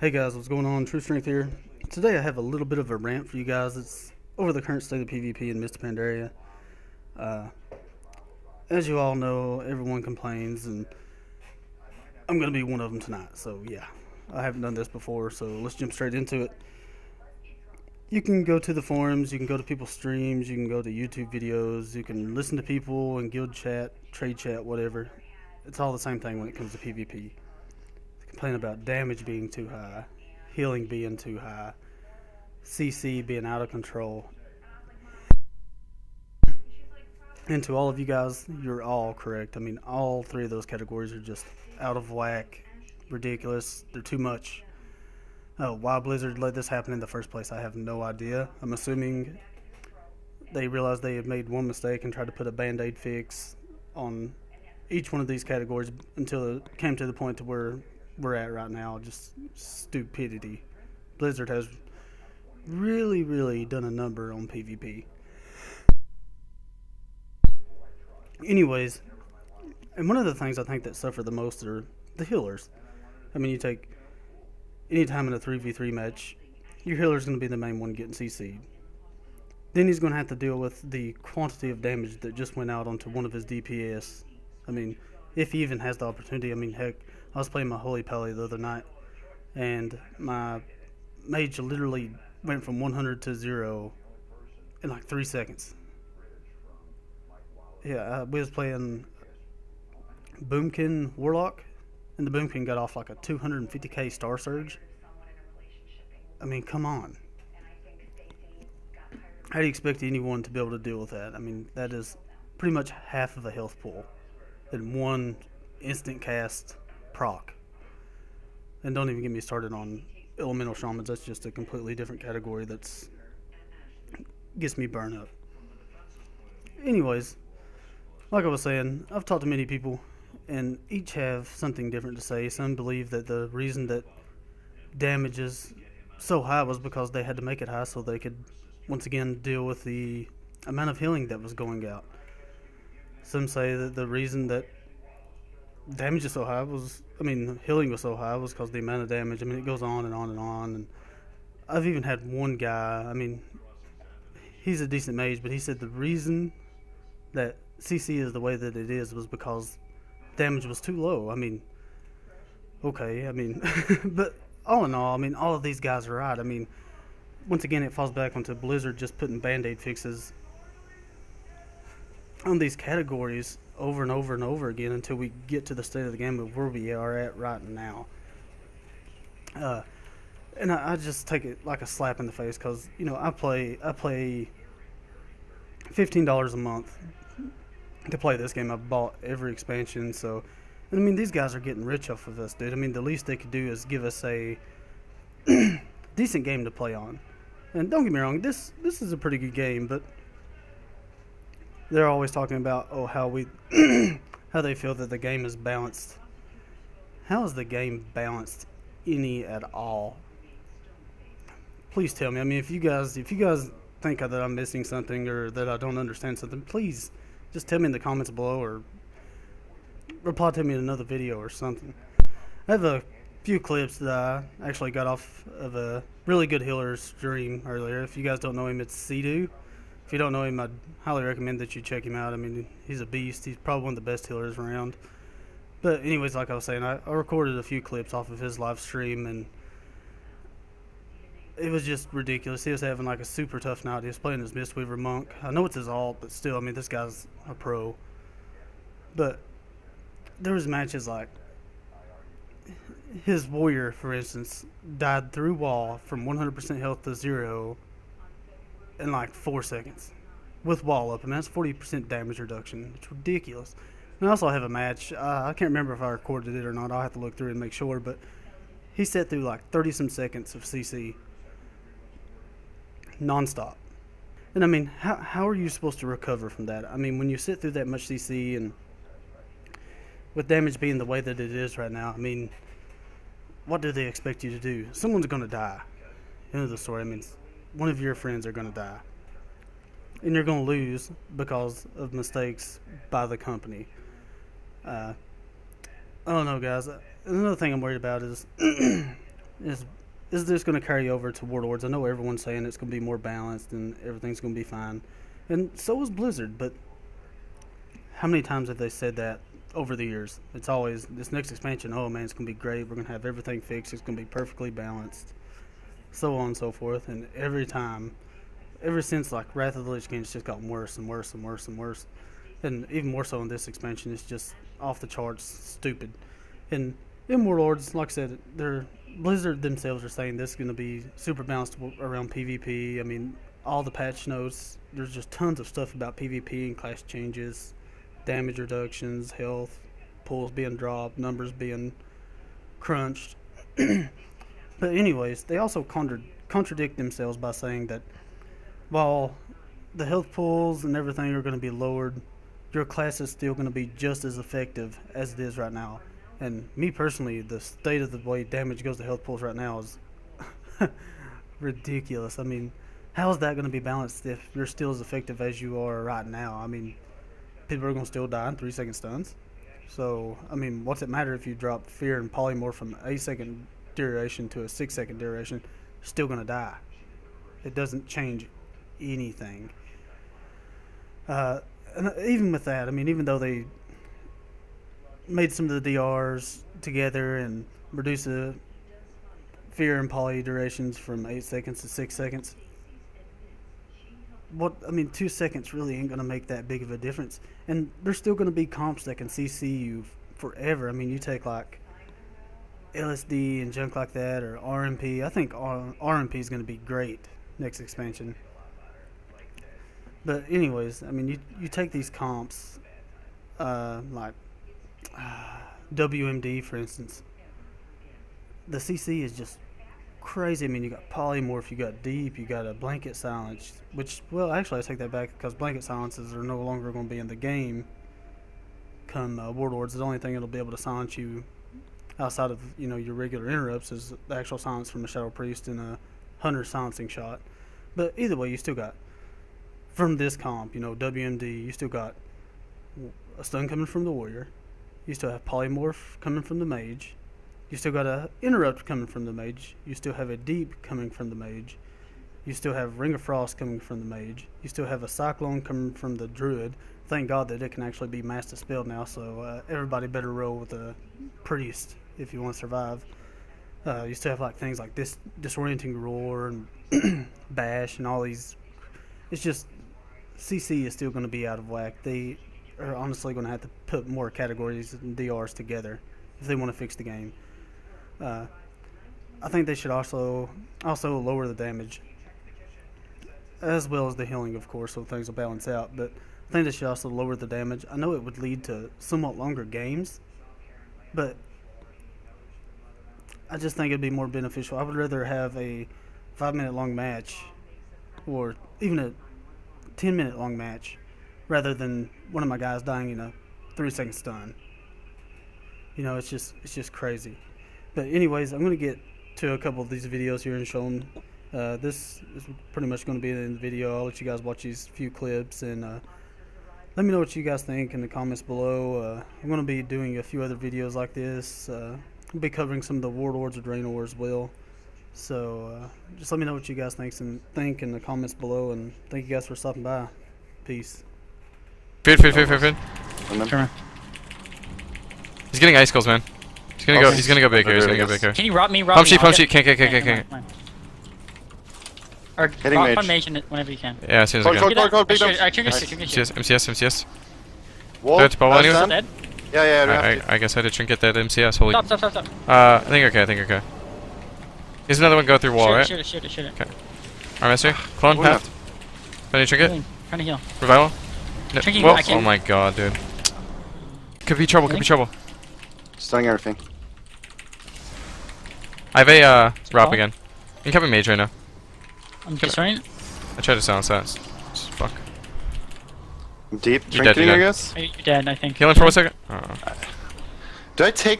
Hey guys, what's going on? True Strength here. Today I have a little bit of a rant for you guys. It's over the current state of PvP in Mr. Pandaria. Uh, as you all know, everyone complains, and I'm going to be one of them tonight. So yeah, I haven't done this before, so let's jump straight into it. You can go to the forums, you can go to people's streams, you can go to YouTube videos, you can listen to people in guild chat, trade chat, whatever. It's all the same thing when it comes to PvP. Complain about damage being too high, healing being too high, CC being out of control. And to all of you guys, you're all correct. I mean, all three of those categories are just out of whack, ridiculous. They're too much. Why Blizzard let this happen in the first place, I have no idea. I'm assuming they realized they had made one mistake and tried to put a band-aid fix on each one of these categories until it came to the point to where we're at right now. Just stupidity. Blizzard has really done a number on PvP. Anyways, and one of the things I think that suffer the most are the healers. I mean, you take any time in a 3v3 match, your healer's going to be the main one getting CC'd. Then he's going to have to deal with the quantity of damage that just went out onto one of his DPS. I mean, if he even has the opportunity. I mean, heck, I was playing my Holy Pally the other night, and my mage literally went from 100 to 0 in like 3 seconds. Yeah, we was playing Boomkin Warlock, and the Boomkin got off like a 250k star surge. I mean, come on. How do you expect anyone to be able to deal with that? I mean, that is pretty much half of a health pool in one instant cast proc. And don't even get me started on elemental shamans. That's just a completely different category that's gets me burned up. Anyways, like I was saying, I've talked to many people, and each have something different to say. Some believe that the reason that damage is so high was because they had to make it high so they could once again deal with the amount of healing that was going out. Some say that the reason that damage is so high was, healing was so high was because the amount of damage. I mean, it goes on and on and on. And I've even had one guy, he's a decent mage, but he said the reason that CC is the way that it is was because damage was too low. Okay, but all in all, all of these guys are right. Once again, it falls back onto Blizzard just putting band-aid fixes on these categories over and over and over again until we get to the state of the game of where we are at right now. And I just take it like a slap in the face because, I play $15 a month to play this game. I've bought every expansion, so these guys are getting rich off of us, dude. The least they could do is give us a decent game to play on. And don't get me wrong, this is a pretty good game, but they're always talking about how they feel that the game is balanced. How is the game balanced any at all? Please tell me. If you guys think that I'm missing something or that I don't understand something, please just tell me in the comments below or reply to me in another video or something. I have a few clips that I actually got off of a really good healer stream earlier. If you guys don't know him, it's Sea-Doo. If you don't know him, I'd highly recommend that you check him out. He's a beast. He's probably one of the best healers around. But anyways, like I was saying, I recorded a few clips off of his live stream, and it was just ridiculous. He was having like a super tough night. He was playing his Mistweaver Monk. I know it's his alt, but still, this guy's a pro. But there was matches like his warrior, for instance, died through wall from 100% health to 0 in like 4 seconds with wall up. That's 40% damage reduction. It's ridiculous. And I also have a match. I can't remember if I recorded it or not. I'll have to look through it and make sure. But he set through like 30 some seconds of CC non-stop. And how are you supposed to recover from that? When you sit through that much CC and with damage being the way that it is right now, what do they expect you to do? Someone's going to die. End of the story. One of your friends are going to die. And you're going to lose because of mistakes by the company. I don't know, guys. Another thing I'm worried about is is this going to carry over to Warlords? I know everyone's saying it's going to be more balanced and everything's going to be fine, and so is Blizzard. But how many times have they said that over the years? It's always this next expansion. Oh man, it's going to be great. We're going to have everything fixed. It's going to be perfectly balanced, so on and so forth. And every time, ever since like Wrath of the Lich King, it's just gotten worse and worse and worse and worse. And even more so in this expansion, it's just off the charts, stupid. And in Warlords, like I said, Blizzard themselves are saying this is going to be super balanced around PvP. I mean, all the patch notes, there's just tons of stuff about PvP and class changes, damage reductions, health, pulls being dropped, numbers being crunched. But anyways, they also contradict themselves by saying that while the health pulls and everything are going to be lowered, your class is still going to be just as effective as it is right now. And me personally, the state of the way damage goes to health pulls right now is ridiculous. I mean, how is that going to be balanced if you're still as effective as you are right now? I mean, people are going to still die in 3-second stuns. So, I mean, what's it matter if you drop Fear and Polymorph from 8-second duration to a 6-second duration? You're still going to die. It doesn't change anything. And even with that, I mean, even though they made some of the DRs together and reduced the Fear and Poly durations from 8 seconds to 6 seconds, 2 seconds really ain't going to make that big of a difference. And there's still going to be comps that can CC you forever. I mean, you take like LSD and junk like that, or RMP. I think RMP is going to be great next expansion. But anyways, I mean, you take these comps, like WMD, for instance. The CC is just crazy. I mean, you got Polymorph, you got Deep, you got a Blanket Silence, which, well, actually, I take that back because Blanket Silences are no longer going to be in the game come Warlords. The only thing that'll be able to silence you outside of, your regular interrupts is the actual silence from the Shadow Priest and a Hunter silencing shot. But either way, you still got, from this comp, WMD, you still got a stun coming from the Warrior. You still have Polymorph coming from the Mage. You still got a Interrupt coming from the Mage. You still have a Deep coming from the Mage. You still have Ring of Frost coming from the Mage. You still have a Cyclone coming from the Druid. Thank God that it can actually be mass dispelled now, so everybody better roll with a Priest if you want to survive. You still have like things like this Disorienting Roar and Bash and all these. It's just CC is still going to be out of whack. They are honestly going to have to put more categories and DRs together if they want to fix the game. I think they should also lower the damage as well as the healing, of course, so things will balance out. But I think they should also lower the damage. I know it would lead to somewhat longer games, but I just think it'd be more beneficial. I would rather have a 5-minute long match or even a 10-minute long match rather than one of my guys dying in a 3-second stun. It's just crazy. But anyways, I'm going to get to a couple of these videos here and show them. This is pretty much going to be in the video. I'll let you guys watch these few clips and let me know what you guys think in the comments below. I'm going to be doing a few other videos like this. I'll be covering some of the Warlords of Dreanor as well. So just let me know what you guys think in the comments below, and thank you guys for stopping by. Peace. Feed. Sure. He's getting icicles, man. He's gonna go big here. Can you rob me? Pump sheet. Can't. Or hitting rock mage. mage whenever you can. Yeah, as soon as I can. Go, big I triggered shit. MCS. Wall. Do I have to bubble anyone? Dead? Yeah, we have to. I guess I had to trinket that MCS. Holy. Stop. I think okay. Here's another one go through wall, right? Shoot it. Okay. Armaster. Clone path. Any trinket? Trying to heal. Revival. No. Trinket, Whoa. I can- Oh my god, dude. Could be trouble. Stunning everything. I have a Rop call? again. Incoming mage right now. I'm destroying it. I tried to silence that. Fuck. Deep You're dead, drinking, you're I dead. guess. You're dead, I think. Healing for 1 second. Do I take